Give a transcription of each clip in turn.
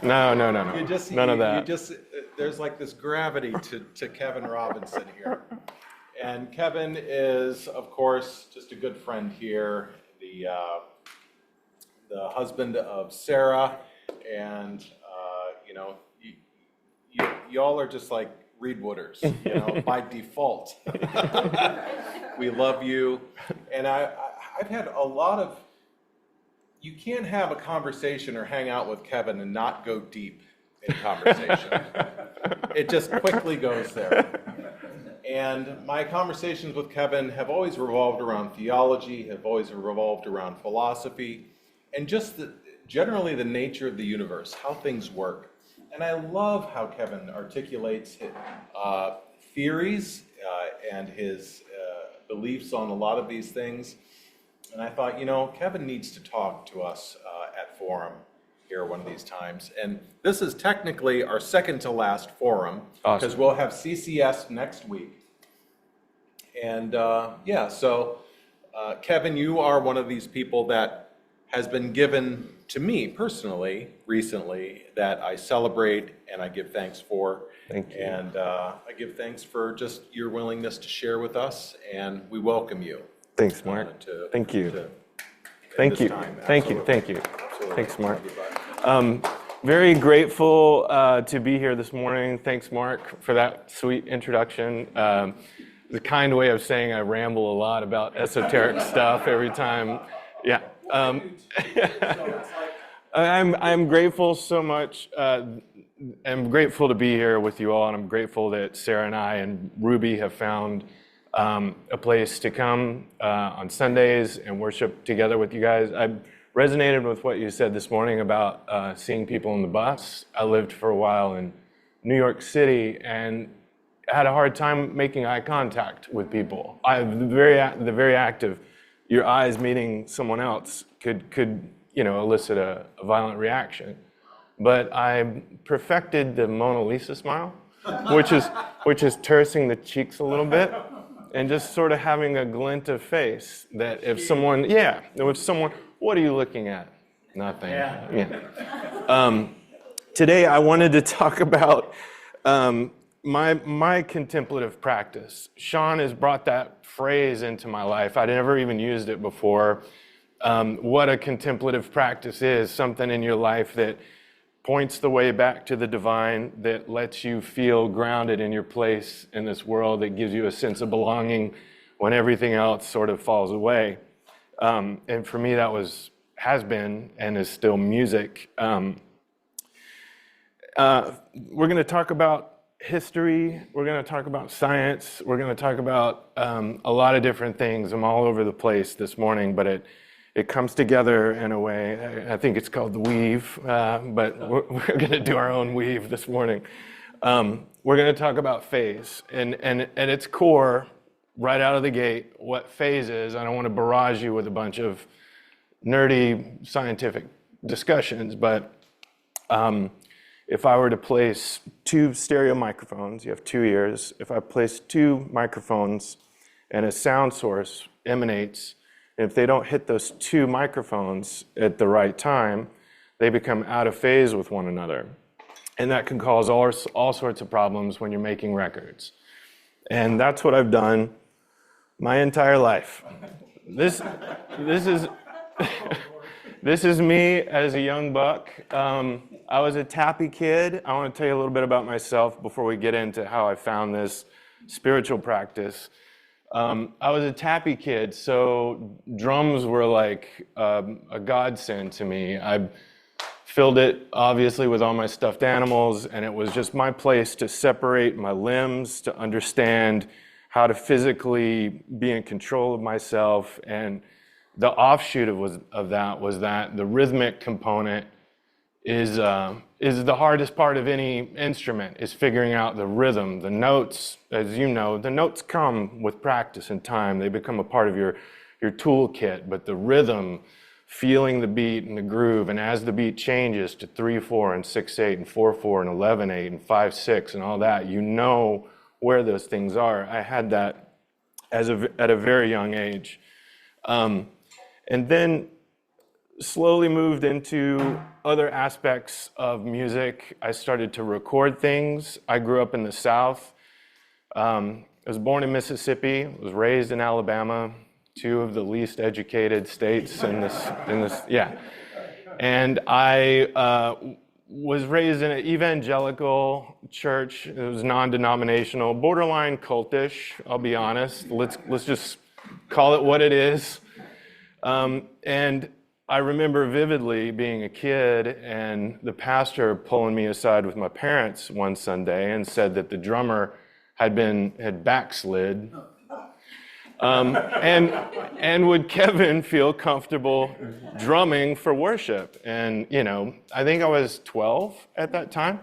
No. None of that. There's like this gravity to Kevin Robinson here. And Kevin is, of course, just a good friend here, the husband of Sarah, and y'all are just like Reedwooders, by default. We love you, and I've had a lot of. You can't have a conversation or hang out with Kevin and not go deep in conversation. It just quickly goes there. And my conversations with Kevin have always revolved around theology, have always revolved around philosophy, and just generally the nature of the universe, how things work. And I love how Kevin articulates his, theories and his beliefs on a lot of these things. And I thought, Kevin needs to talk to us at Forum here one of these times. And this is technically our second to last Forum, because we'll have CCS next week. And so Kevin, you are one of these people that has been given to me personally recently that I celebrate and I give thanks for. Thank you. And I give thanks for just your willingness to share with us, and we welcome you. Thanks, Mark. Thank you. Thank you. Thanks, Mark. Very grateful to be here this morning. Thanks, Mark, for that sweet introduction. The kind way of saying I ramble a lot about esoteric stuff every time. Yeah. I'm grateful so much. I'm grateful to be here with you all, and I'm grateful that Sarah and I and Ruby have found a place to come on Sundays and worship together with you guys. I resonated with what you said this morning about seeing people on the bus. I lived for a while in New York City and had a hard time making eye contact with people. The very act of your eyes meeting someone else could elicit a violent reaction. But I perfected the Mona Lisa smile, which is tersing the cheeks a little bit. And just sort of having a glint of face that if someone, what are you looking at? Nothing. Yeah. Today I wanted to talk about my contemplative practice. Sean has brought that phrase into my life. I'd never even used it before. What a contemplative practice is, something in your life that points the way back to the divine, that lets you feel grounded in your place in this world, that gives you a sense of belonging when everything else sort of falls away. And for me, that has been and is still music. We're going to talk about history. We're going to talk about science. We're going to talk about a lot of different things. I'm all over the place this morning, but it comes together in a way. I think it's called the weave, but we're going to do our own weave this morning. We're going to talk about phase, and at its core, right out of the gate, what phase is. I don't want to barrage you with a bunch of nerdy scientific discussions, but if I were to place two stereo microphones, you have two ears. If I place two microphones and a sound source emanates, if they don't hit those two microphones at the right time, they become out of phase with one another. And that can cause all sorts of problems when you're making records. And that's what I've done my entire life. This is this is me as a young buck. I was a tappy kid. I want to tell you a little bit about myself before we get into how I found this spiritual practice. I was a tappy kid, so drums were like a godsend to me. I filled it, obviously, with all my stuffed animals, and it was just my place to separate my limbs, to understand how to physically be in control of myself. And the offshoot of that was that the rhythmic component is the hardest part of any instrument, is figuring out the rhythm. The notes, as you know, the notes come with practice and time. They become a part of your toolkit, but the rhythm, feeling the beat and the groove, and as the beat changes to 3/4 and 6/8 and 4/4 and 11/8 and 5/6 and all that, you know where those things are. I had that at a very young age. And then slowly moved into other aspects of music. I started to record things. I grew up in the South. I was born in Mississippi, was raised in Alabama, two of the least educated states in this, yeah. And I was raised in an evangelical church. It was non-denominational, borderline cultish, I'll be honest. Let's just call it what it is. And I remember vividly being a kid and the pastor pulling me aside with my parents one Sunday and said that the drummer had backslid. And would Kevin feel comfortable drumming for worship? And, I think I was 12 at that time.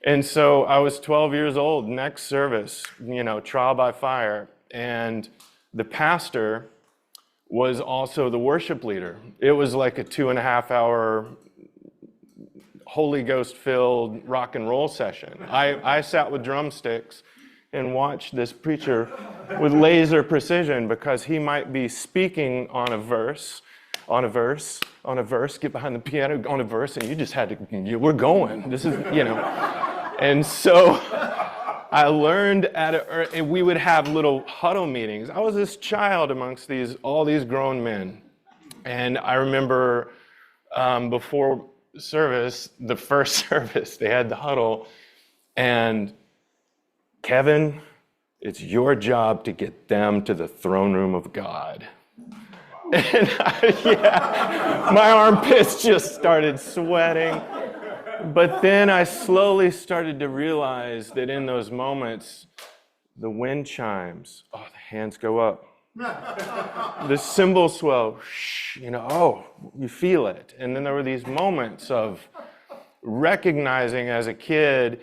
And so I was 12 years old, next service, trial by fire. And the pastor was also the worship leader. It was like a 2.5-hour Holy Ghost-filled rock and roll session. I sat with drumsticks and watched this preacher with laser precision because he might be speaking on a verse, get behind the piano, on a verse, and you just had to, we're going. This is, And so I learned and we would have little huddle meetings. I was this child amongst all these grown men. And I remember before service, the first service, they had the huddle, and Kevin, it's your job to get them to the throne room of God. And my armpits just started sweating. But then I slowly started to realize that in those moments, the wind chimes, the hands go up. The cymbals swell, you feel it. And then there were these moments of recognizing as a kid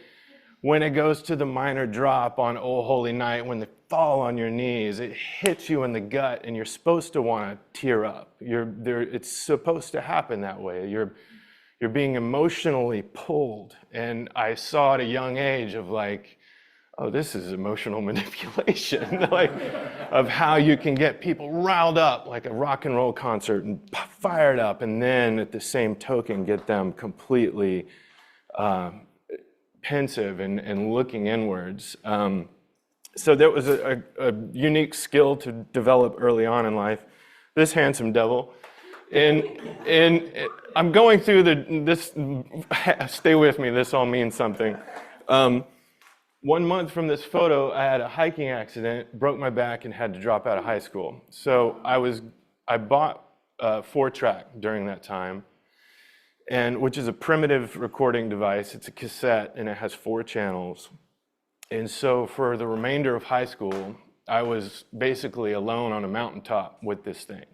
when it goes to the minor drop on O Holy Night, when they fall on your knees, it hits you in the gut and you're supposed to want to tear up. It's supposed to happen that way. You're being emotionally pulled. And I saw at a young age of this is emotional manipulation, of how you can get people riled up like a rock and roll concert and fired up, and then at the same token get them completely pensive and looking inwards. So that was a unique skill to develop early on in life. This handsome devil. And I'm going through this, stay with me, this all means something. 1 month from this photo, I had a hiking accident, broke my back, and had to drop out of high school. So I bought a 4-track during that time, which is a primitive recording device. It's a cassette, and it has 4 channels. And so for the remainder of high school, I was basically alone on a mountaintop with this thing,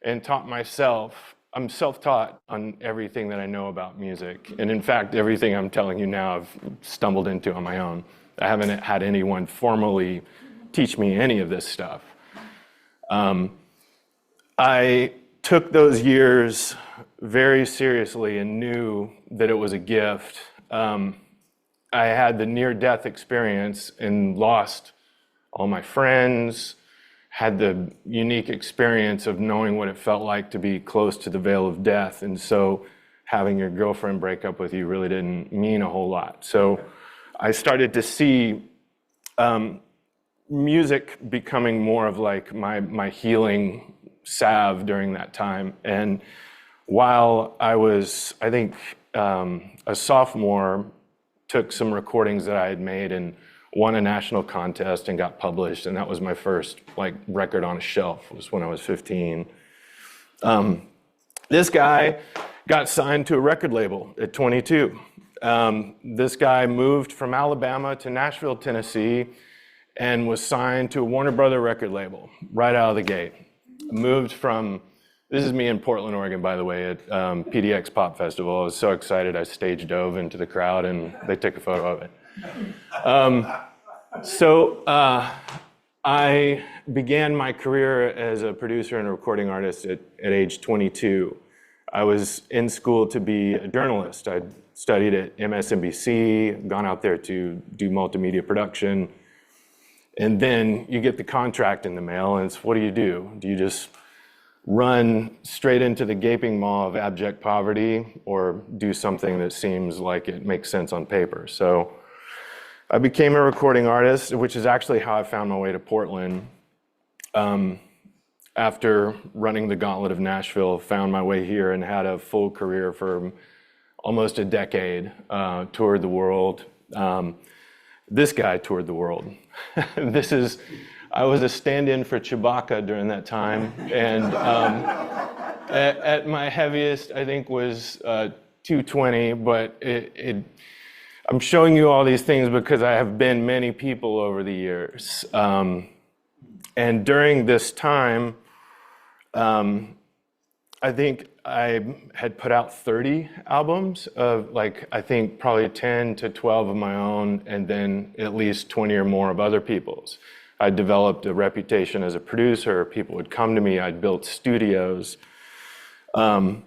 and taught myself. I'm self-taught on everything that I know about music. And in fact, everything I'm telling you now, I've stumbled into on my own. I haven't had anyone formally teach me any of this stuff. I took those years very seriously and knew that it was a gift. I had the near-death experience and lost all my friends, had the unique experience of knowing what it felt like to be close to the veil of death. And so having your girlfriend break up with you really didn't mean a whole lot. So I started to see music becoming more of my healing salve during that time. And while I was, I think, a sophomore, took some recordings that I had made and won a national contest and got published, and that was my first record on a shelf, was when I was 15. This guy got signed to a record label at 22. This guy moved from Alabama to Nashville, Tennessee, and was signed to a Warner Brother record label right out of the gate. This is me in Portland, Oregon, by the way, at PDX Pop Festival. I was so excited, I stage dove into the crowd, and they took a photo of it. So I began my career as a producer and a recording artist at age 22. I was in school to be a journalist. I studied at MSNBC, gone out there to do multimedia production. And then you get the contract in the mail, and it's, what do? Do you just run straight into the gaping maw of abject poverty or do something that seems like it makes sense on paper. So I became a recording artist, which is actually how I found my way to Portland. After running the gauntlet of Nashville, found my way here and had a full career for almost a decade, toured the world. This guy toured the world. I was a stand-in for Chewbacca during that time, and at my heaviest, I think was 220, but I'm showing you all these things because I have been many people over the years. And during this time, I think I had put out 30 albums of I think probably 10 to 12 of my own, and then at least 20 or more of other people's. I developed a reputation as a producer. People would come to me. I'd built studios. And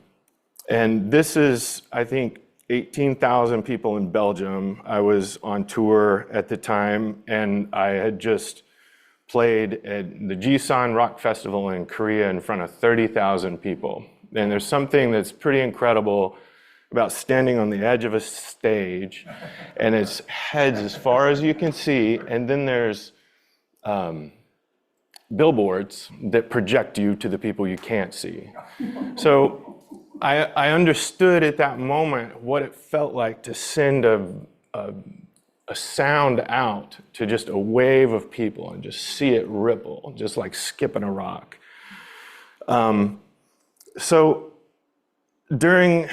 this is, I think, 18,000 people in Belgium. I was on tour at the time, and I had just played at the Jisan Rock Festival in Korea in front of 30,000 people. And there's something that's pretty incredible about standing on the edge of a stage, and it's heads as far as you can see, and then there's billboards that project you to the people you can't see. So I understood at that moment what it felt like to send a sound out to just a wave of people and just see it ripple, just like skipping a rock. So during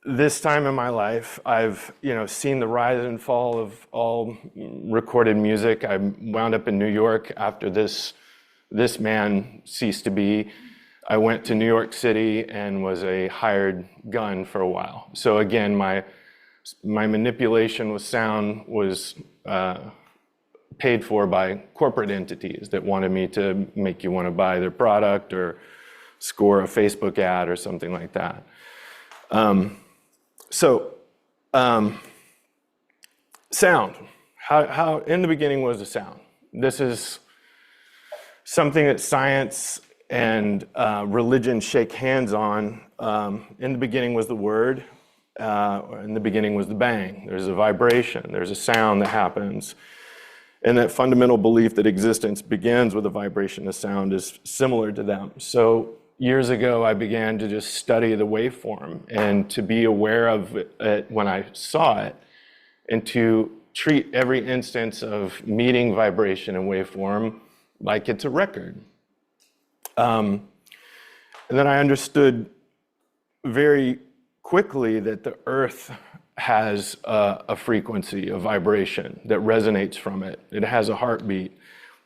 this time in my life, I've seen the rise and fall of all recorded music. I wound up in New York after this man ceased to be. I went to New York City and was a hired gun for a while. So again, my manipulation with sound was paid for by corporate entities that wanted me to make you want to buy their product or score a Facebook ad or something like that. Sound. How in the beginning was the sound? This is something that science and religion shake hands on. In the beginning was the word. In the beginning was the bang. There's a vibration. There's a sound that happens. And that fundamental belief that existence begins with a vibration of sound is similar to them. So years ago, I began to just study the waveform and to be aware of it when I saw it, and to treat every instance of meeting vibration and waveform like it's a record. And then I understood very quickly that the earth has a frequency, a vibration that resonates from it. It has a heartbeat.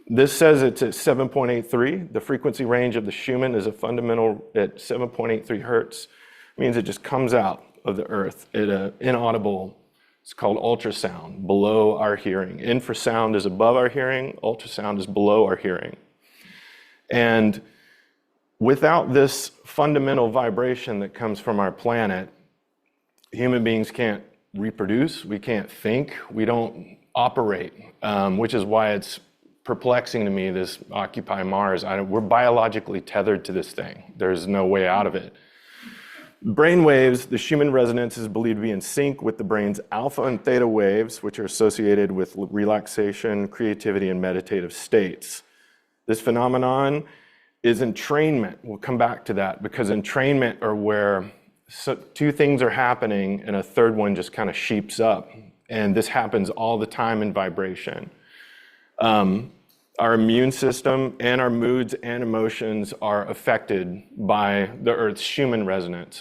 This says it's at 7.83. The frequency range of the Schumann is a fundamental at 7.83 hertz. It means it just comes out of the earth at an inaudible, it's called ultrasound, below our hearing. Infrasound is above our hearing, ultrasound is below our hearing. And without this fundamental vibration that comes from our planet, human beings can't reproduce, we can't think, we don't operate, which is why it's perplexing to me, this Occupy Mars. We're biologically tethered to this thing. There's no way out of it. Brain waves, the Schumann resonance is believed to be in sync with the brain's alpha and theta waves, which are associated with relaxation, creativity, and meditative states. This phenomenon is entrainment. We'll come back to that, because entrainment are where two things are happening and a third one just kind of sheeps up. And this happens all the time in vibration. Our immune system and our moods and emotions are affected by the Earth's Schumann resonance.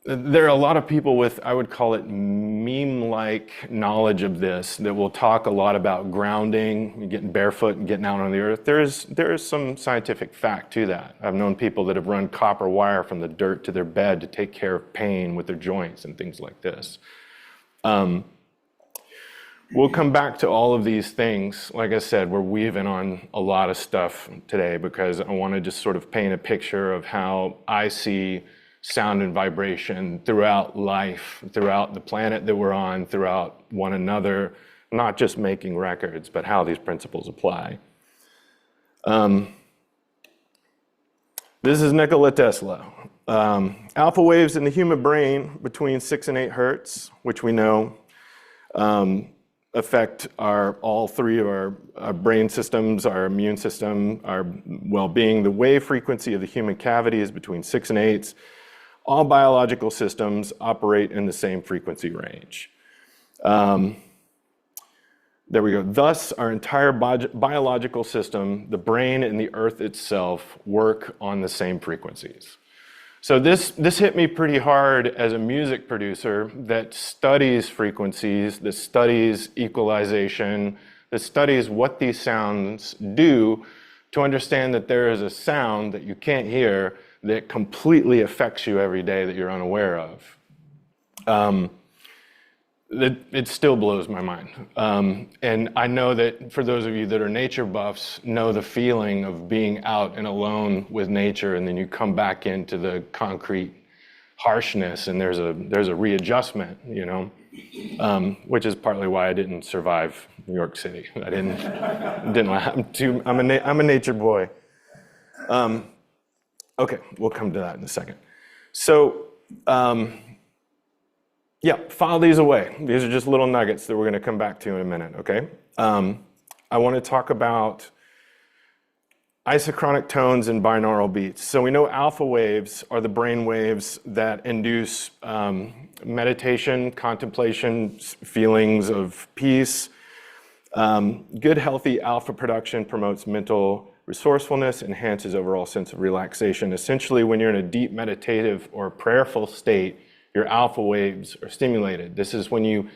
There are a lot of people with, I would call it meme-like knowledge of this, that will talk a lot about grounding, getting barefoot and getting out on the earth. There is some scientific fact to that. I've known people that have run copper wire from the dirt to their bed to take care of pain with their joints and things like this. We'll come back to all of these things. Like I said, we're weaving on a lot of stuff today because I want to just sort of paint a picture of how I see sound and vibration throughout life, throughout the planet that we're on, throughout one another, not just making records, but how these principles apply. This is Nikola Tesla. Alpha waves in the human brain between 6 and 8 hertz, which we know affect all three of our brain systems, our immune system, our well-being. The wave frequency of the human cavity is between 6 and 8. All biological systems operate in the same frequency range. There we go. Thus, our entire biological system, the brain and the earth itself, work on the same frequencies. So this hit me pretty hard as a music producer that studies frequencies, that studies equalization, that studies what these sounds do, to understand that there is a sound that you can't hear that completely affects you every day that you're unaware of. It still blows my mind. And I know that for those of you that are nature buffs, know the feeling of being out and alone with nature, and then you come back into the concrete harshness, and there's a readjustment, you know, which is partly why I didn't survive New York City. I didn't. I'm a nature boy. Okay, we'll come to that in a second. So. Yeah, file these away. These are just little nuggets that we're going to come back to in a minute, okay? I want to talk about isochronic tones and binaural beats. So we know alpha waves are the brain waves that induce meditation, contemplation, feelings of peace. Good, healthy alpha production promotes mental resourcefulness, enhances overall sense of relaxation. Essentially, when you're in a deep meditative or prayerful state, your alpha waves are stimulated. This is when you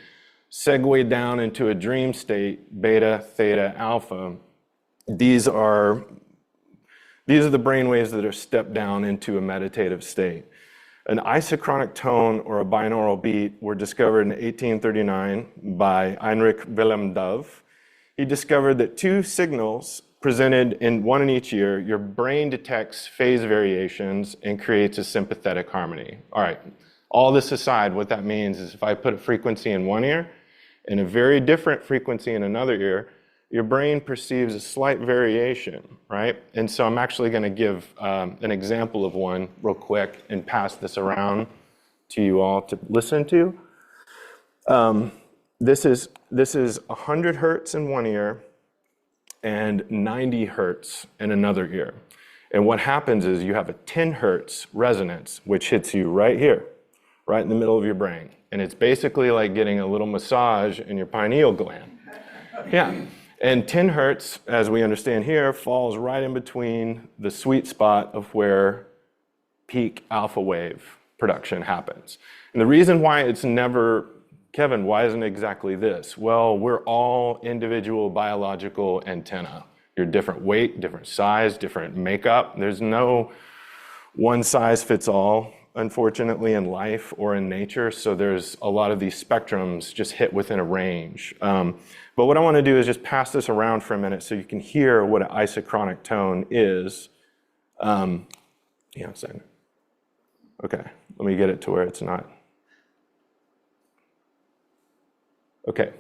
segue down into a dream state, beta, theta, alpha. These are the brain waves that are stepped down into a meditative state. An isochronic tone or a binaural beat were discovered in 1839 by Heinrich Wilhelm Dove. He discovered that two signals presented in one in each ear, your brain detects phase variations and creates a sympathetic harmony. All right. All this aside, what that means is if I put a frequency in one ear and a very different frequency in another ear, your brain perceives a slight variation, right? And so I'm actually going to give an example of one real quick and pass this around to you all to listen to. This is 100 hertz in one ear and 90 hertz in another ear. And what happens is you have a 10 hertz resonance, which hits you right here, right in the middle of your brain. And it's basically like getting a little massage in your pineal gland. Yeah. And 10 hertz, as we understand here, falls right in between the sweet spot of where peak alpha wave production happens. And the reason why it's never, Kevin, why isn't it exactly this? Well, we're all individual biological antenna. You're different weight, different size, different makeup. There's no one size fits all, unfortunately, in life or in nature. So there's a lot of these spectrums just hit within a range. But what I want to do is just pass this around for a minute so you can hear what an isochronic tone is. Yeah, a second. Okay, let me get it to where it's not. Okay,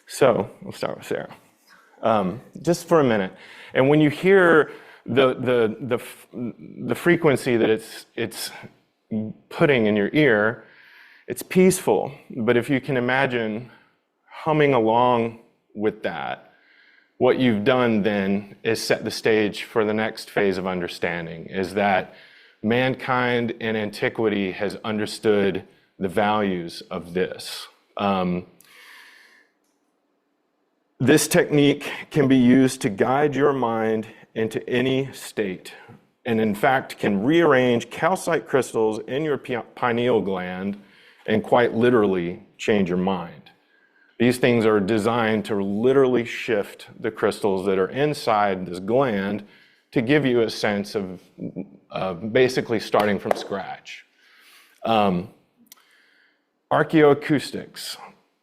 so we'll start with Sarah. Just for a minute. And when you hear the frequency that it's putting in your ear, it's peaceful. But if you can imagine humming along with that, what you've done then is set the stage for the next phase of understanding, is that mankind in antiquity has understood the values of this. This technique can be used to guide your mind into any state, and in fact can rearrange calcite crystals in your pineal gland and quite literally change your mind. These things are designed to literally shift the crystals that are inside this gland to give you a sense of basically starting from scratch. Archaeoacoustics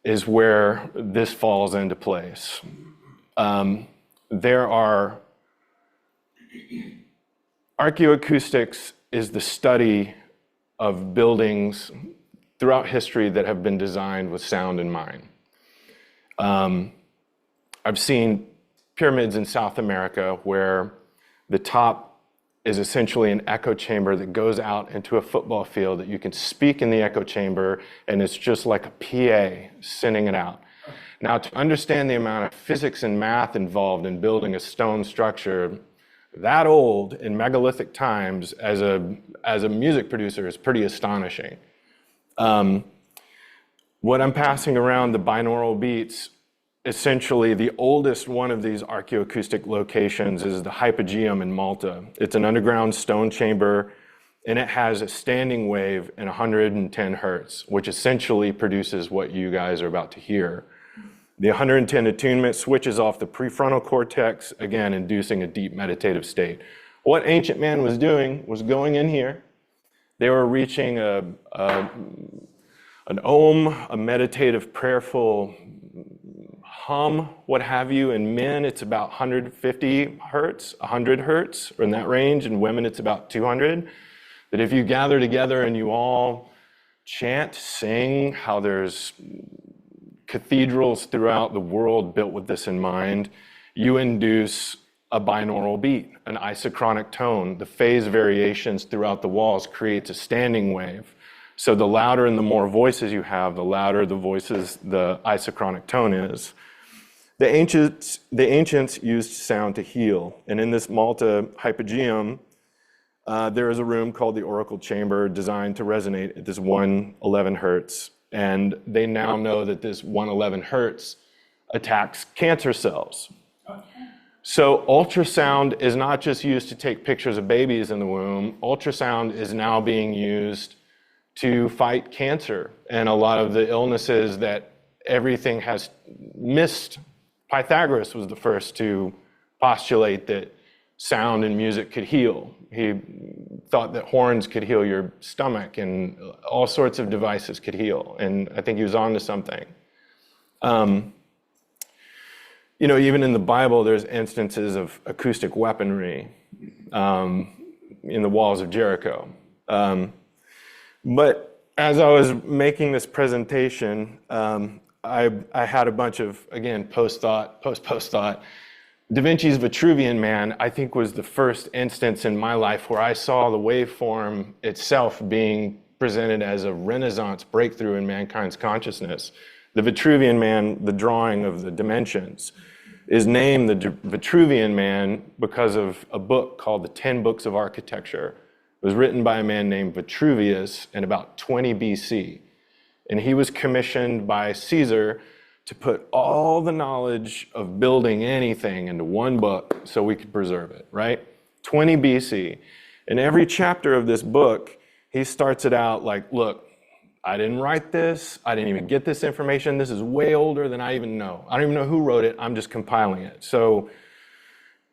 is where this falls into place. Archaeoacoustics is the study of buildings throughout history that have been designed with sound in mind. I've seen pyramids in South America where the top is essentially an echo chamber that goes out into a football field that you can speak in the echo chamber, and it's just like a PA sending it out. Now, to understand the amount of physics and math involved in building a stone structure that old in megalithic times as a music producer is pretty astonishing. What I'm passing around, the binaural beats, essentially the oldest one of these archaeoacoustic locations is the Hypogeum in Malta. It's an underground stone chamber, and it has a standing wave in 110 hertz, which essentially produces what you guys are about to hear. The 110 attunement switches off the prefrontal cortex, again, inducing a deep meditative state. What ancient man was doing was going in here. They were reaching an om, a meditative, prayerful hum, what have you. In men, it's about 150 hertz, 100 hertz, or in that range. In women, it's about 200. That if you gather together and you all chant, sing, how there's cathedrals throughout the world built with this in mind, you induce a binaural beat, an isochronic tone. The phase variations throughout the walls creates a standing wave. So the louder and the more voices you have, the louder the voices the isochronic tone is. The ancients used sound to heal. And in this Malta Hypogeum, there is a room called the oracle chamber designed to resonate at this 111 hertz. And they now know that this 111 hertz attacks cancer cells. So ultrasound is not just used to take pictures of babies in the womb. Ultrasound is now being used to fight cancer and a lot of the illnesses that everything has missed. Pythagoras was the first to postulate that sound and music could heal. He thought that horns could heal your stomach and all sorts of devices could heal. And I think he was onto something. Even in the Bible, there's instances of acoustic weaponry in the walls of Jericho. But as I was making this presentation, I had a bunch of, again, post-thought. Da Vinci's Vitruvian Man, I think, was the first instance in my life where I saw the waveform itself being presented as a Renaissance breakthrough in mankind's consciousness. The Vitruvian Man, the drawing of the dimensions, is named the Vitruvian Man because of a book called The 10 Books of Architecture. It was written by a man named Vitruvius in about 20 BC. And he was commissioned by Caesar to put all the knowledge of building anything into one book so we could preserve it, right? 20 BC. In every chapter of this book, he starts it out like, look, I didn't write this. I didn't even get this information. This is way older than I even know. I don't even know who wrote it. I'm just compiling it. So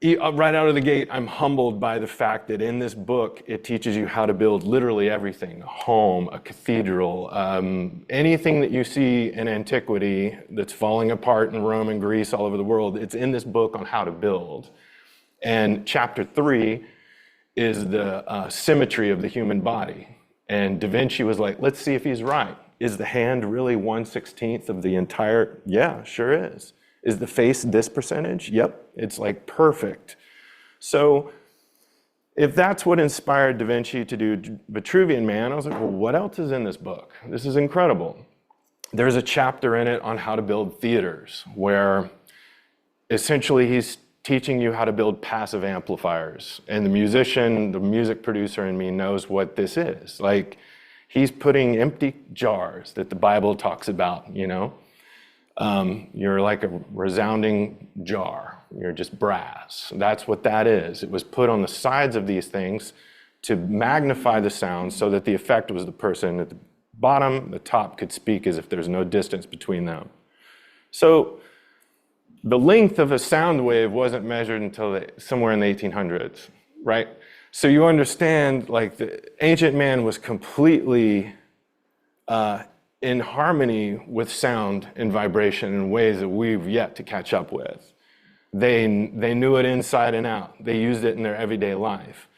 right out of the gate, I'm humbled by the fact that in this book, it teaches you how to build literally everything: a home, a cathedral, anything that you see in antiquity that's falling apart in Rome and Greece, all over the world. It's in this book on how to build. And chapter 3 is the symmetry of the human body. And Da Vinci was like, let's see if he's right. Is the hand really 1/16 of the entire? Yeah, sure is. Is the face this percentage? Yep, it's like perfect. So if that's what inspired Da Vinci to do Vitruvian Man, I was like, well, what else is in this book? This is incredible. There's a chapter in it on how to build theaters, where essentially he's teaching you how to build passive amplifiers. And the musician, the music producer in me knows what this is. Like, he's putting empty jars that the Bible talks about, You're like a resounding jar. You're just brass. That's what that is. It was put on the sides of these things to magnify the sound so that the effect was the person at the bottom, the top could speak as if there's no distance between them. So the length of a sound wave wasn't measured until somewhere in the 1800s, right? So you understand, like, the ancient man was completely in harmony with sound and vibration in ways that we've yet to catch up with. They knew it inside and out. They used it in their everyday life.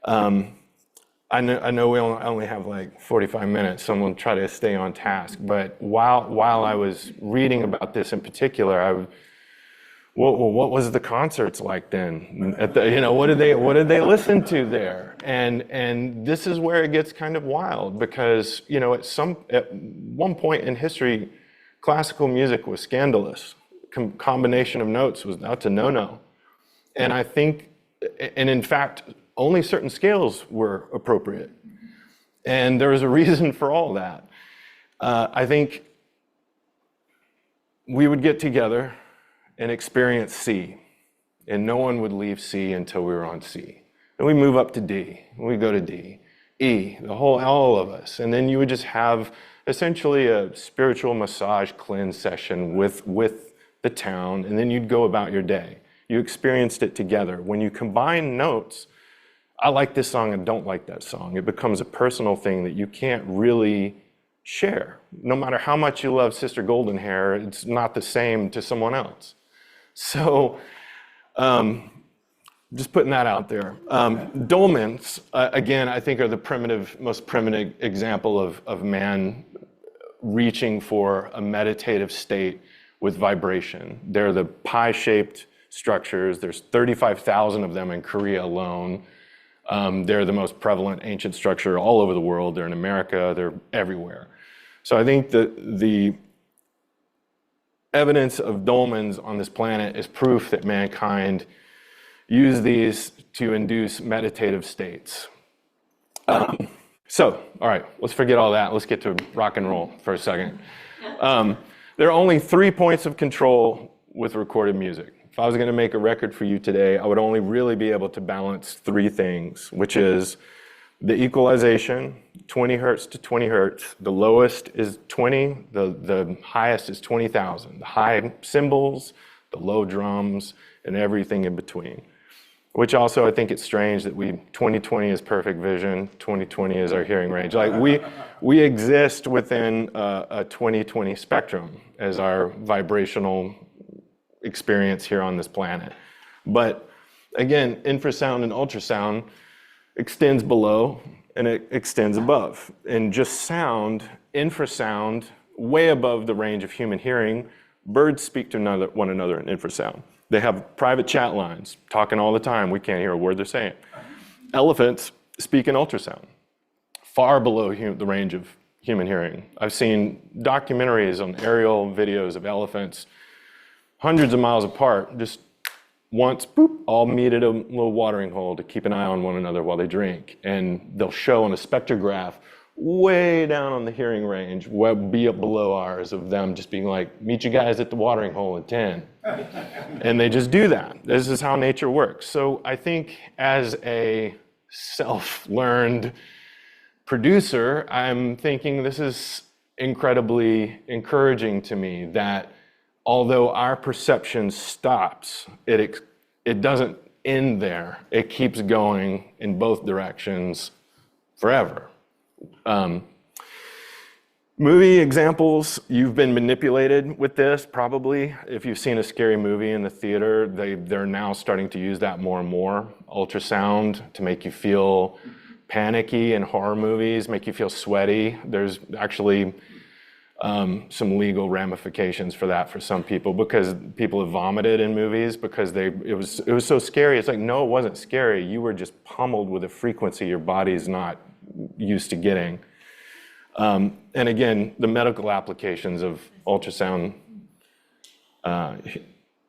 I know we only have like 45 minutes, so I'm going to try to stay on task. But while I was reading about this in particular, what was the concerts like then? What did they listen to there? And this is where it gets kind of wild because, at one point in history, classical music was scandalous. Combination of notes that's a no-no. And I think, and in fact, only certain scales were appropriate. And there was a reason for all that. I think we would get together and experience C, and no one would leave C until we were on C. Then we move up to D, and we go to D, E, all of us. And then you would just have essentially a spiritual massage cleanse session with the town, and then you'd go about your day. You experienced it together. When you combine notes, I like this song and don't like that song. It becomes a personal thing that you can't really share. No matter how much you love Sister Goldenhair, it's not the same to someone else. So just putting that out there. Dolmens, again, I think are the most primitive example of man reaching for a meditative state with vibration. They're the pie-shaped structures. There's 35,000 of them in Korea alone. They're the most prevalent ancient structure all over the world. They're in America, they're everywhere. So I think that the evidence of dolmens on this planet is proof that mankind used these to induce meditative states. So, all right, let's forget all that. Let's get to rock and roll for a second. There are only 3 points of control with recorded music. If I was going to make a record for you today, I would only really be able to balance 3 things, which is the equalization, 20 hertz to 20 hertz. The lowest is 20, the highest is 20,000. The high cymbals, the low drums, and everything in between. Which also, I think it's strange that 2020 is perfect vision, 2020 is our hearing range. Like we exist within a 2020 spectrum as our vibrational experience here on this planet. But again, infrasound and ultrasound extends below and it extends above. And just sound, infrasound, way above the range of human hearing, birds speak to one another in infrasound. They have private chat lines, talking all the time. We can't hear a word they're saying. Elephants speak in ultrasound, far below the range of human hearing. I've seen documentaries on aerial videos of elephants hundreds of miles apart, just once, boop, all meet at a little watering hole to keep an eye on one another while they drink. And they'll show on a spectrograph way down on the hearing range, be up below ours, of them just being like, meet you guys at the watering hole in 10. And they just do that. This is how nature works. So I think as a self-learned producer, I'm thinking this is incredibly encouraging to me that although our perception stops, it doesn't end there. It keeps going in both directions forever. Movie examples, you've been manipulated with this probably. If you've seen a scary movie in the theater, they're now starting to use that more and more. Ultrasound to make you feel panicky in horror movies, make you feel sweaty. There's actually some legal ramifications for that for some people because people have vomited in movies because it was so scary. It's like, no, it wasn't scary. You were just pummeled with a frequency your body's not used to getting. And again, the medical applications of ultrasound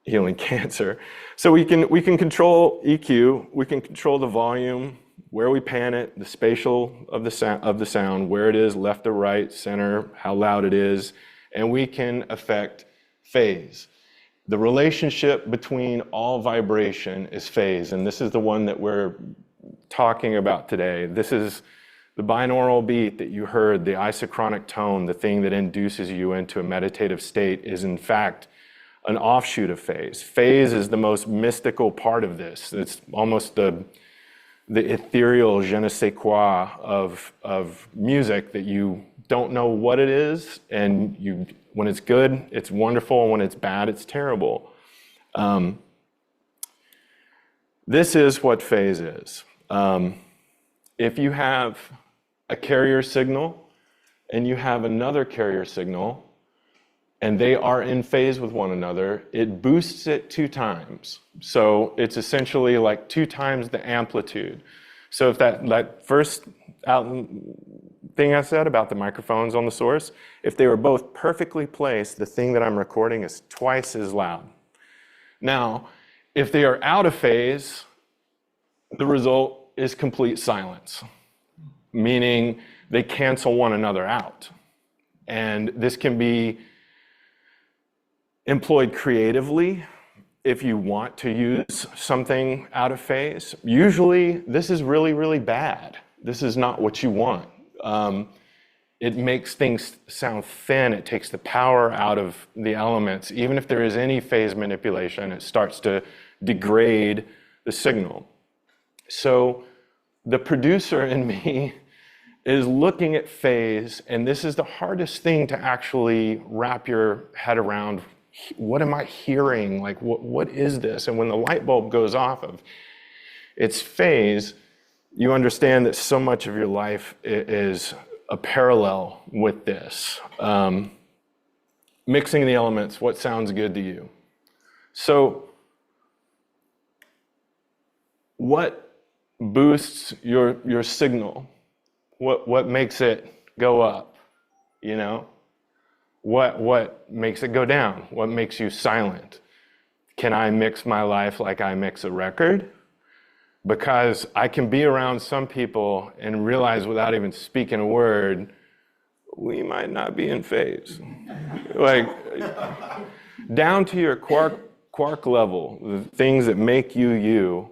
healing cancer. So we can control EQ, we can control the volume, where we pan it, the spatial of the sound, where it is, left or right, center, how loud it is, and we can affect phase. The relationship between all vibration is phase, and this is the one that we're talking about today. This is the binaural beat that you heard, the isochronic tone, the thing that induces you into a meditative state is in fact an offshoot of phase. Phase is the most mystical part of this. It's almost the ethereal je ne sais quoi of music that you don't know what it is, and when it's good, it's wonderful, and when it's bad, it's terrible. This is what phase is. If you have a carrier signal and you have another carrier signal, and they are in phase with one another, it boosts it 2 times. So it's essentially like 2 times the amplitude. So if that first thing I said about the microphones on the source, if they were both perfectly placed, the thing that I'm recording is twice as loud. Now, if they are out of phase, the result is complete silence, meaning they cancel one another out. And this can be employed creatively if you want to use something out of phase. Usually, this is really, really bad. This is not what you want. It makes things sound thin. It takes the power out of the elements. Even if there is any phase manipulation, it starts to degrade the signal. So the producer in me is looking at phase, and this is the hardest thing to actually wrap your head around. What am I hearing? Like, what is this? And when the light bulb goes off of its phase, you understand that so much of your life is a parallel with this. Mixing the elements, what sounds good to you? So what boosts your signal? What makes it go up? You know? What makes it go down? What makes you silent? Can I mix my life like I mix a record? Because I can be around some people and realize without even speaking a word, we might not be in phase. Like, down to your quark level, the things that make you you,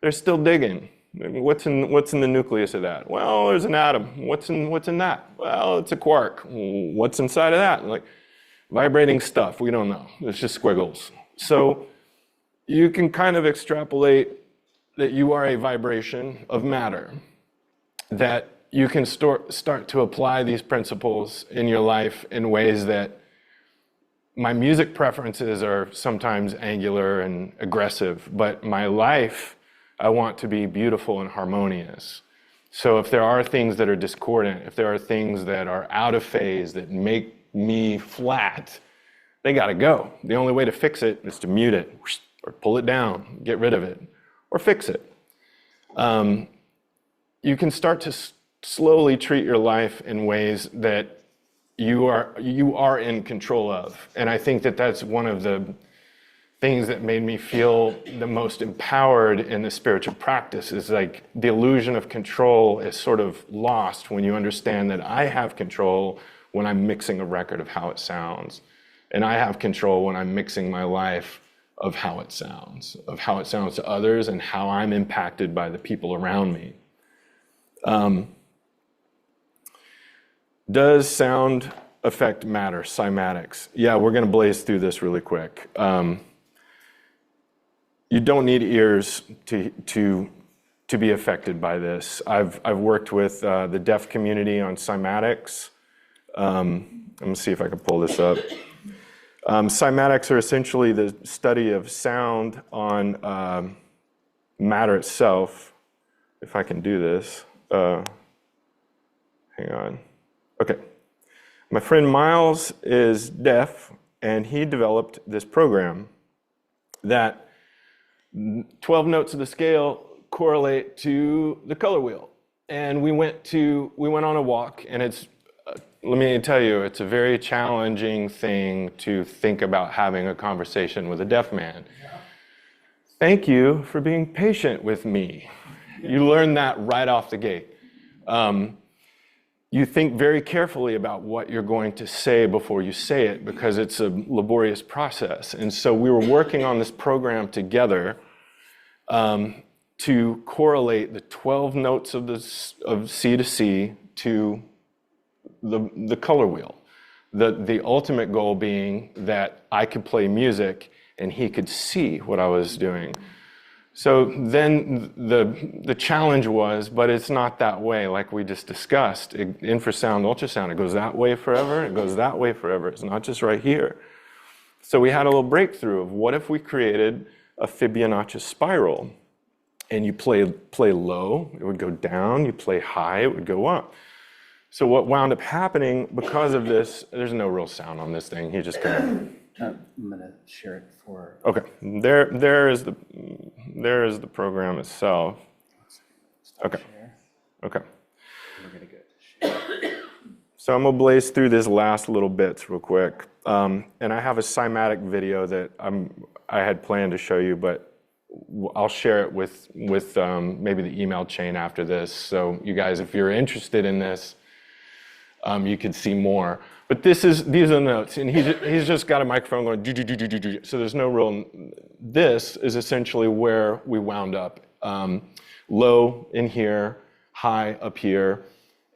they're still digging. What's in the nucleus of that? Well, there's an atom. What's in that? Well, it's a quark. What's inside of that? Like, vibrating stuff. We don't know. It's just squiggles. So you can kind of extrapolate that you are a vibration of matter, that you can start to apply these principles in your life in ways that my music preferences are sometimes angular and aggressive, but my life, I want to be beautiful and harmonious. So if there are things that are discordant, if there are things that are out of phase that make me flat, they gotta go. The only way to fix it is to mute it, or pull it down, get rid of it, or fix it. You can start to slowly treat your life in ways that you are in control of. And I think that that's one of the things that made me feel the most empowered in the spiritual practice, is like the illusion of control is sort of lost when you understand that I have control when I'm mixing a record of how it sounds. And I have control when I'm mixing my life of how it sounds to others, and how I'm impacted by the people around me. Does sound affect matter? Cymatics. Yeah, we're going to blaze through this really quick. You don't need ears to be affected by this. I've worked with the deaf community on cymatics. Let me see if I can pull this up. Cymatics are essentially the study of sound on matter itself. If I can do this. Hang on. Okay. My friend Miles is deaf, and he developed this program that 12 notes of the scale correlate to the color wheel. And we went on a walk, and it's, let me tell you, it's a very challenging thing to think about having a conversation with a deaf man. Yeah. Thank you for being patient with me. You learn that right off the gate. You think very carefully about what you're going to say before you say it, because it's a laborious process. And so we were working on this program together to correlate the 12 notes of C to C to the color wheel. The ultimate goal being that I could play music and he could see what I was doing. So then the challenge was, but it's not that way, like we just discussed. Infrasound, ultrasound, it goes that way forever, it goes that way forever. It's not just right here. So we had a little breakthrough of what if we created a Fibonacci spiral, and you play low, it would go down, you play high, it would go up. So what wound up happening because of this, there's no real sound on this thing. He just kind I'm gonna share it for. of, okay. There is the program itself. Okay. Share. Okay. We're gonna go to share. So I'm gonna blaze through this last little bits real quick. And I have a cymatic video that I had planned to show you, but I'll share it with maybe the email chain after this. So you guys, if you're interested in this, you can see more. But these are the notes, and he's just got a microphone going do do do do do do. So there's no real. This is essentially where we wound up. Low in here, high up here,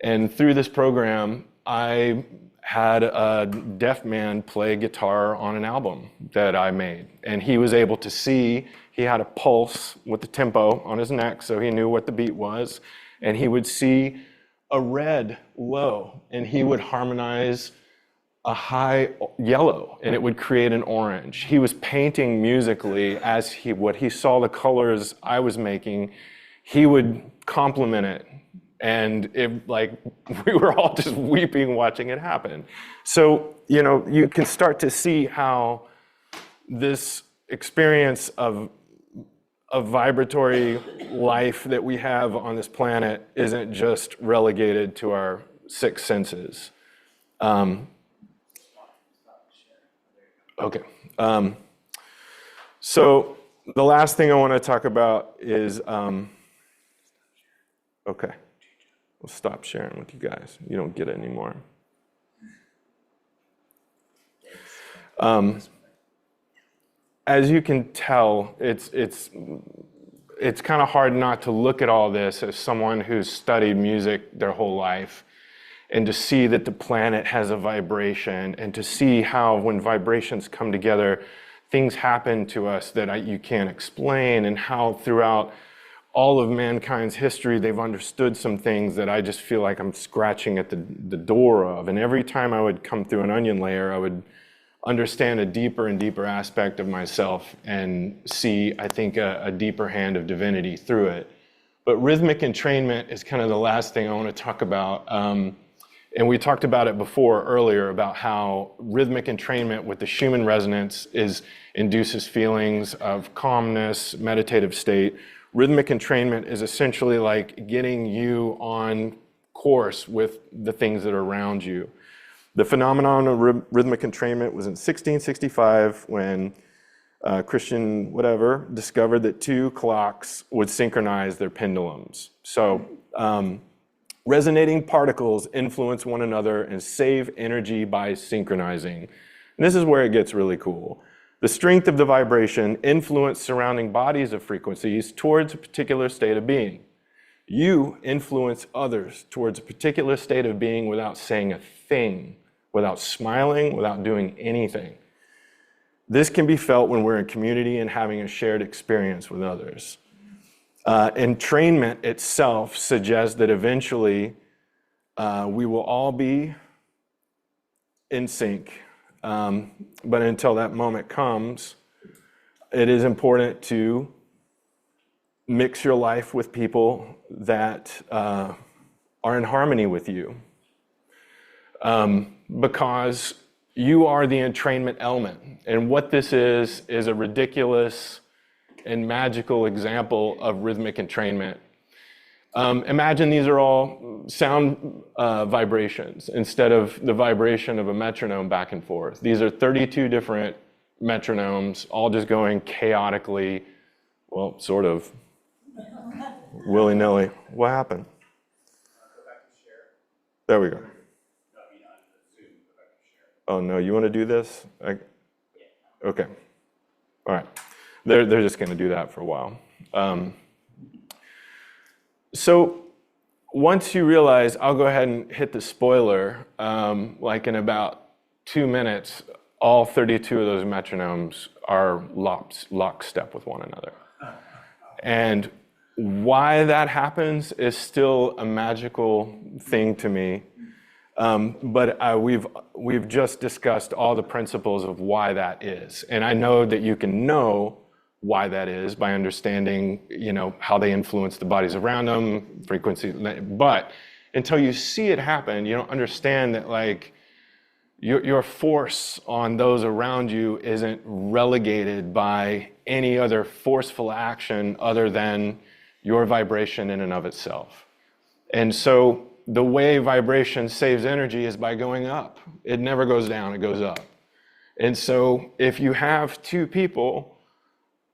and through this program, I had a deaf man play guitar on an album that I made, and he was able to see. He had a pulse with the tempo on his neck, so he knew what the beat was, and he would see a red low, and he would harmonize a high yellow, and it would create an orange. He was painting musically as what he saw the colors I was making, he would complement it. And we were all just weeping watching it happen. So, you can start to see how this experience of a vibratory life that we have on this planet isn't just relegated to our six senses. Okay. So the last thing I want to talk about is, okay, we'll stop sharing with you guys. You don't get it anymore. As you can tell, it's kind of hard not to look at all this as someone who's studied music their whole life, and to see that the planet has a vibration, and to see how when vibrations come together, things happen to us that you can't explain, and how throughout all of mankind's history, they've understood some things that I just feel like I'm scratching at the door of. And every time I would come through an onion layer, I would understand a deeper and deeper aspect of myself and see, I think, a deeper hand of divinity through it. But rhythmic entrainment is kind of the last thing I want to talk about. And we talked about it before earlier about how rhythmic entrainment with the Schumann resonance induces feelings of calmness, meditative state. Rhythmic entrainment is essentially like getting you on course with the things that are around you. The phenomenon of rhythmic entrainment was in 1665 when Christian discovered that two clocks would synchronize their pendulums. So resonating particles influence one another and save energy by synchronizing. And this is where it gets really cool. The strength of the vibration influences surrounding bodies of frequencies towards a particular state of being. You influence others towards a particular state of being without saying a thing, without smiling, without doing anything. This can be felt when we're in community and having a shared experience with others. Entrainment itself suggests that eventually we will all be in sync. But until that moment comes, it is important to mix your life with people that are in harmony with you. Because you are the entrainment element. And what this is a ridiculous and magical example of rhythmic entrainment. Imagine these are all sound vibrations instead of the vibration of a metronome back and forth. These are 32 different metronomes, all just going chaotically, well, sort of, willy-nilly. What happened? There we go. Oh, no, you want to do this? Okay. All right. They're just going to do that for a while. So once you realize, I'll go ahead and hit the spoiler, like in about 2 minutes, all 32 of those metronomes are lockstep with one another. And why that happens is still a magical thing to me. But we've just discussed all the principles of why that is. And I know that you can know why that is by understanding, how they influence the bodies around them, frequency. But until you see it happen, you don't understand that like your force on those around you isn't relegated by any other forceful action other than your vibration in and of itself. And so the way vibration saves energy is by going up. It never goes down, it goes up. And so if you have two people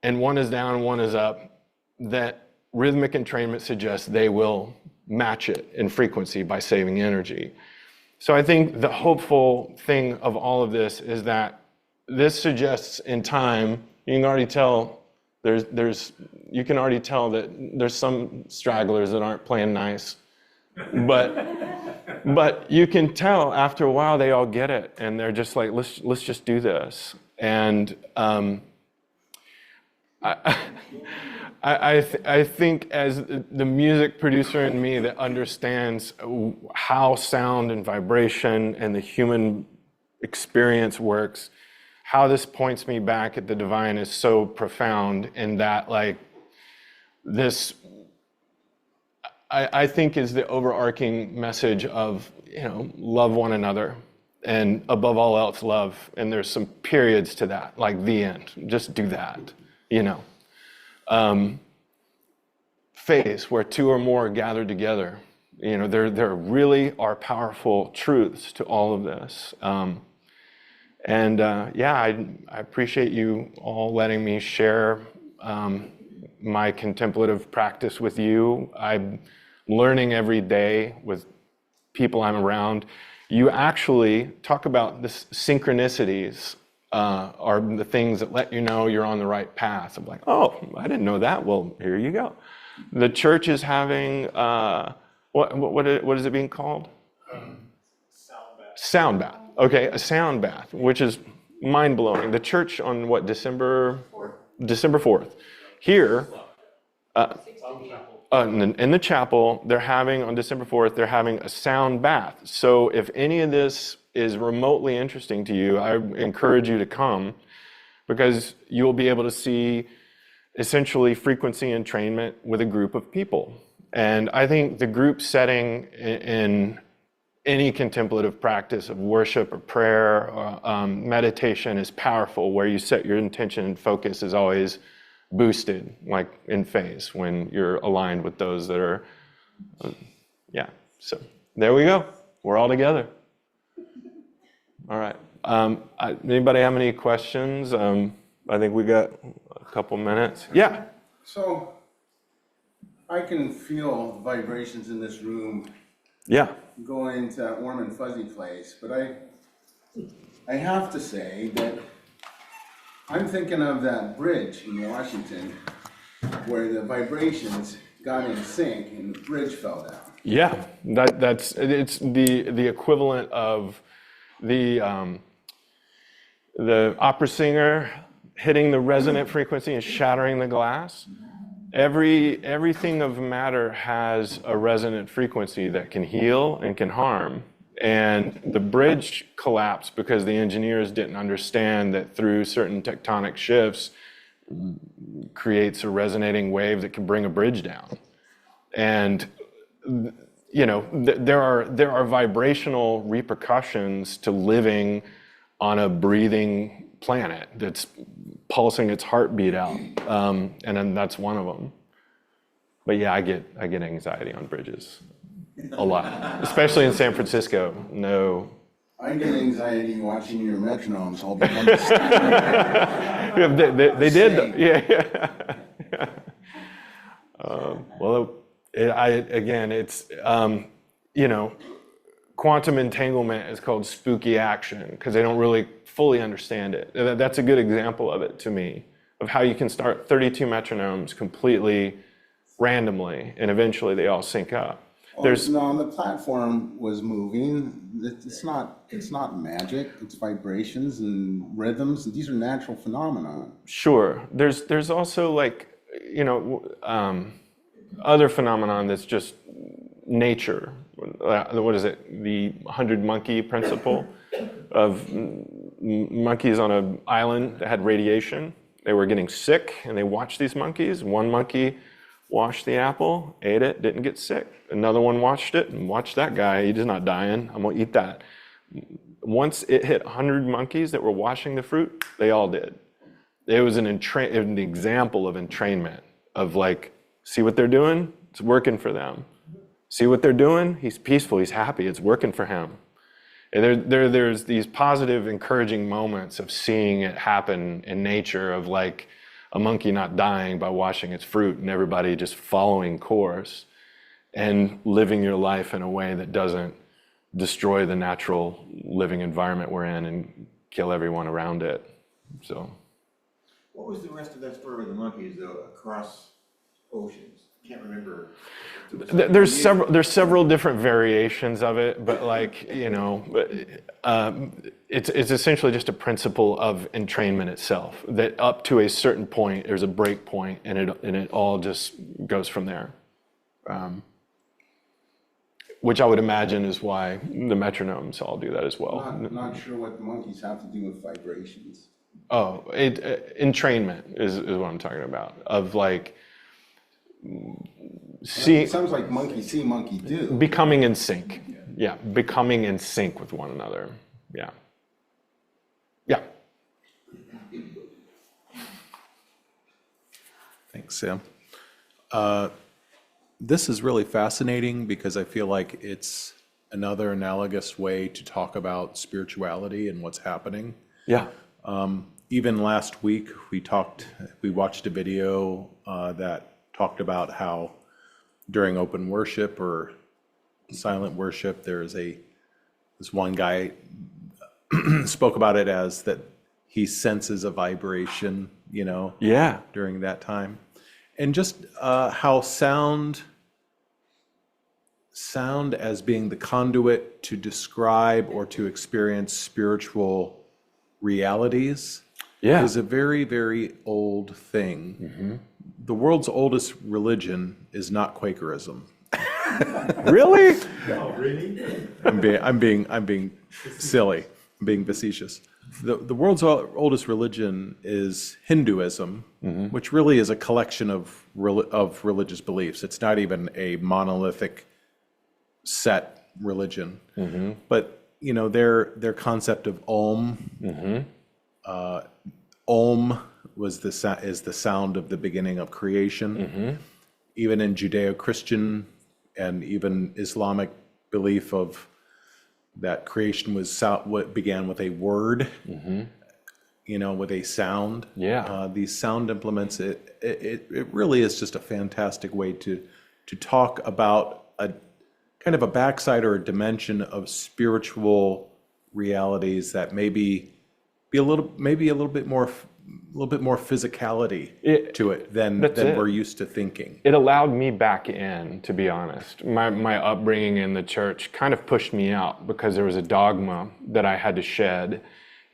and one is down and one is up, that rhythmic entrainment suggests they will match it in frequency by saving energy. So I think the hopeful thing of all of this is that this suggests in time, you can already tell you can already tell that there's some stragglers that aren't playing nice. But you can tell after a while they all get it and they're just like, let's just do this. And I think as the music producer in me that understands how sound and vibration and the human experience works, how this points me back at the divine is so profound in that like this, I think is the overarching message of, love one another and above all else love. And there's some periods to that, like the end, just do that, phase where two or more are gathered together. There really are powerful truths to all of this. I appreciate you all letting me share my contemplative practice with you. I'm learning every day with people I'm around. You actually talk about this synchronicities are the things that let you know you're on the right path. I'm like, oh, I didn't know that. Well, here you go. The church is having, what is it being called? Sound bath. Sound bath. Okay, a sound bath, which is mind-blowing. The church on what, December 4th. Here, in the chapel, they're having, on December 4th, they're having a sound bath. So if any of this is remotely interesting to you, I encourage you to come because you'll be able to see essentially frequency entrainment with a group of people. And I think the group setting in any contemplative practice of worship or prayer or meditation is powerful, where you set your intention and focus is always boosted, like in phase, when you're aligned with those that are, So there we go. We're all together. All right. Anybody have any questions? I think we got a couple minutes. Yeah. So I can feel vibrations in this room Yeah. going into that warm and fuzzy place, but I have to say that I'm thinking of that bridge in Washington where the vibrations got in sync and the bridge fell down. Yeah, it's the equivalent of the opera singer hitting the resonant frequency and shattering the glass. Everything of matter has a resonant frequency that can heal and can harm. And the bridge collapsed because the engineers didn't understand that through certain tectonic shifts creates a resonating wave that can bring a bridge down. And there are vibrational repercussions to living on a breathing planet that's pulsing its heartbeat out, and then that's one of them. But yeah, I get anxiety on bridges a lot, especially in San Francisco. No. I get anxiety watching your metronomes all become they did, yeah. It's quantum entanglement is called spooky action because they don't really fully understand it. That's a good example of it to me, of how you can start 32 metronomes completely randomly and eventually they all sync up. No, the platform was moving. It's not magic. It's vibrations and rhythms. These are natural phenomena. Sure. There's also other phenomenon that's just nature. What is it? The 100 monkey principle of monkeys on an island that had radiation. They were getting sick and they watched these monkeys. One monkey washed the apple, ate it, didn't get sick. Another one watched it and watched that guy. He's not dying. I'm going to eat that. Once it hit 100 monkeys that were washing the fruit, they all did. It was an example of entrainment, of like, see what they're doing? It's working for them. See what they're doing? He's peaceful, he's happy, it's working for him. And there's these positive, encouraging moments of seeing it happen in nature, of like a monkey not dying by washing its fruit and everybody just following course and living your life in a way that doesn't destroy the natural living environment we're in and kill everyone around it. So, What was the rest of that story with the monkeys, though, across oceans? Can't remember. there's several different variations of it, but like, you know, it's essentially just a principle of entrainment itself, that up to a certain point there's a break point, and it all just goes from there. Which I would imagine is why the metronomes all do that as well. Not sure what the monkeys have to do with vibrations. Oh, entrainment is what I'm talking about. Of like, It sounds like monkey see, monkey do. becoming in sync. Yeah, becoming in sync with one another. Yeah. Yeah. Thanks, Sam. This is really fascinating because I feel like it's another analogous way to talk about spirituality and what's happening. Yeah. Even last week, we watched a video that talked about how during open worship or silent worship, this one guy spoke about it as that he senses a vibration, you know, Yeah. during that time. And just how sound as being the conduit to describe or to experience spiritual realities Yeah. is a very, very old thing. Mm-hmm. The world's oldest religion is not Quakerism. Really? I'm being silly. I'm being facetious. The world's oldest religion is Hinduism, which really is a collection of religious beliefs. It's not even a monolithic set religion. But you know, their concept of Om. Om is the sound of the beginning of creation. Even in Judeo-Christian and even Islamic belief of that creation what began with a word, you know, with a sound. Yeah. These sound implements, it really is just a fantastic way to talk about a kind of a backside or a dimension of spiritual realities that maybe be a little bit more physicality to it than we're used to thinking. It allowed me back in, to be honest. My upbringing in the church kind of pushed me out because there was a dogma that I had to shed.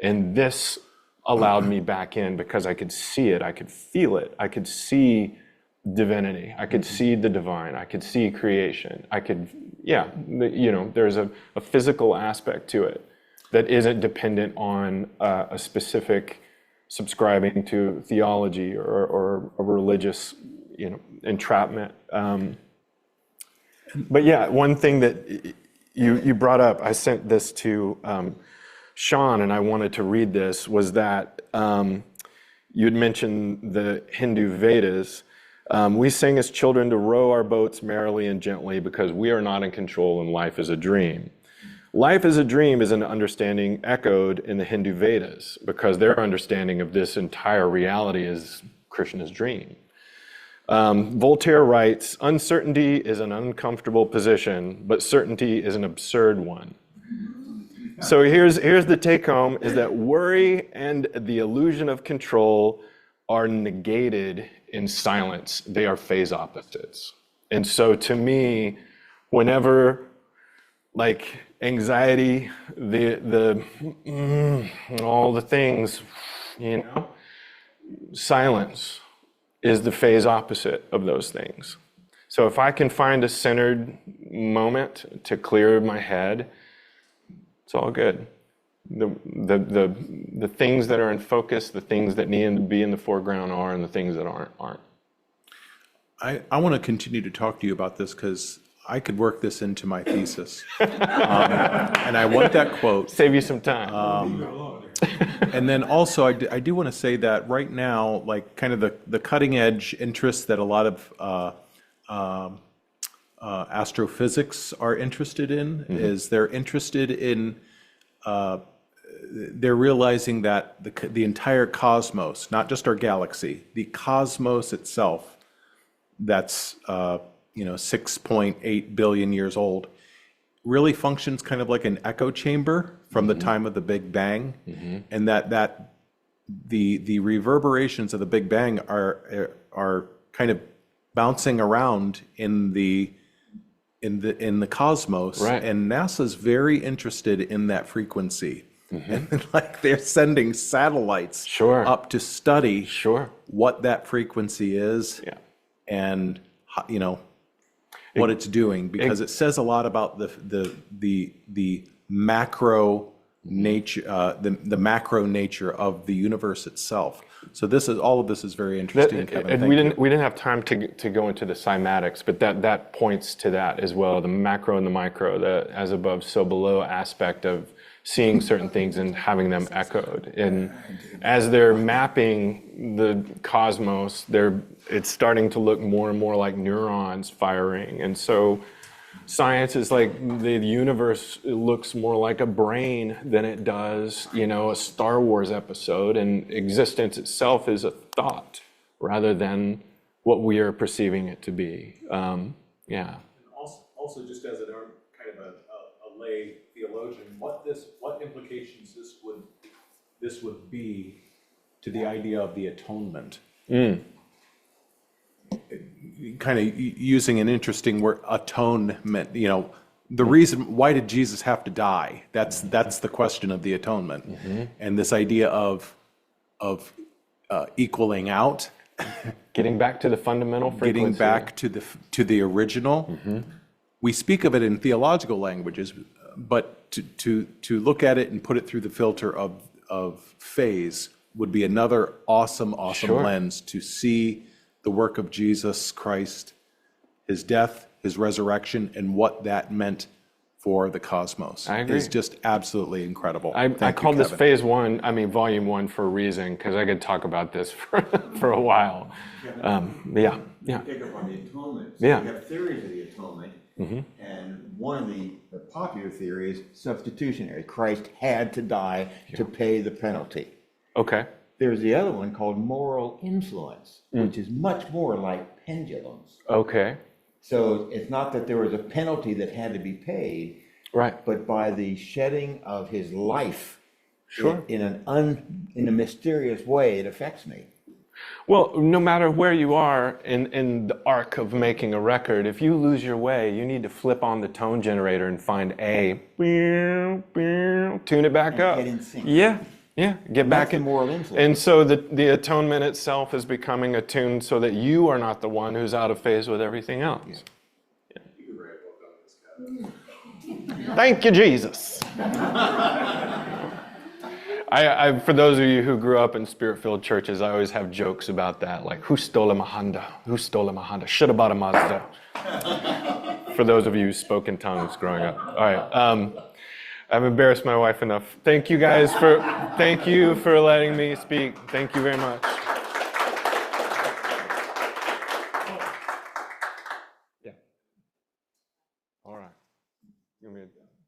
And this allowed me back in because I could see it, I could feel it, I could see divinity, I could see the divine, I could see creation. There's a physical aspect to it that isn't dependent on a specific subscribing to theology or a religious, entrapment. But yeah, one thing that you brought up, I sent this to Sean, and I wanted to read this, was that you had mentioned the Hindu Vedas. We sing as children to row our boats merrily and gently because we are not in control and life is a dream. Life as a dream is an understanding echoed in the Hindu Vedas because their understanding of this entire reality is Krishna's dream. Voltaire writes, "Uncertainty is an uncomfortable position, but certainty is an absurd one." So here's the take home, is that worry and the illusion of control are negated in silence. They are phase opposites. And so to me, whenever like anxiety, all the things, silence is the phase opposite of those things. So if I can find a centered moment to clear my head, it's all good. The things that are in focus, the things that need to be in the foreground are, and the things that aren't. I want to continue to talk to you about this because I could work this into my thesis. And I want that quote. Save you some time. And then also, I do want to say that right now, like kind of the cutting edge interest that a lot of astrophysics are interested in is they're interested in, they're realizing that the entire cosmos, not just our galaxy, the cosmos itself, that's 6.8 billion years old, really functions kind of like an echo chamber from the time of the Big Bang, and that the reverberations of the Big Bang are kind of bouncing around in the cosmos, Right. and NASA's very interested in that frequency, and like they're sending satellites Sure. up to study Sure. what that frequency is, Yeah. and what it's doing, because it says a lot about the macro nature, the macro nature of the universe itself. So all of this is very interesting, Kevin. And Thank you. we didn't have time to go into the cymatics, but that points to that as well, the macro and the micro, the as above, so below aspect of seeing certain things and having them echoed. And as they're mapping the cosmos, it's starting to look more and more like neurons firing. And so science is like the universe looks more like a brain than it does, a Star Wars episode, and existence itself is a thought rather than what we are perceiving it to be. Yeah. Also, just as kind of a lay theologian, what implications this would be to the idea of the atonement? Kind of using an interesting word, atonement. The reason why did Jesus have to die? That's the question of the atonement, and this idea of equaling out, Getting back to the fundamental frequency. getting back to the original. We speak of it in theological languages, but to look at it and put it through the filter of phase would be another awesome Sure. lens to see the work of Jesus Christ, his death, his resurrection, and what that meant for the cosmos. I agree. It's just absolutely incredible. I Thank you, called this Kevin. volume 1 for a reason, because I could talk about this for a while. Yeah. Pick up on the atonement. Yeah. So we have theories of the atonement, and one of the popular theories, substitutionary. Christ had to die to pay the penalty. Okay. There's the other one called moral influence, which is much more like pendulums. Okay. So it's not that there was a penalty that had to be paid, Right. but by the shedding of his life, Sure. in a mysterious way, it affects me. Well, no matter where you are in the arc of making a record, if you lose your way, you need to flip on the tone generator and find A, tune it back And up. get in sync. Yeah, get back That's the in. moral influence. And so the atonement itself is becoming attuned so that you are not the one who's out of phase with everything else. Thank you, Jesus. I for those of you who grew up in spirit-filled churches, I always have jokes about that, like, who stole a Honda? Who stole a Honda? Should have bought a Mazda. For those of you who spoke in tongues growing up. All right. I've embarrassed my wife enough. Thank you guys thank you for letting me speak. Thank you very much.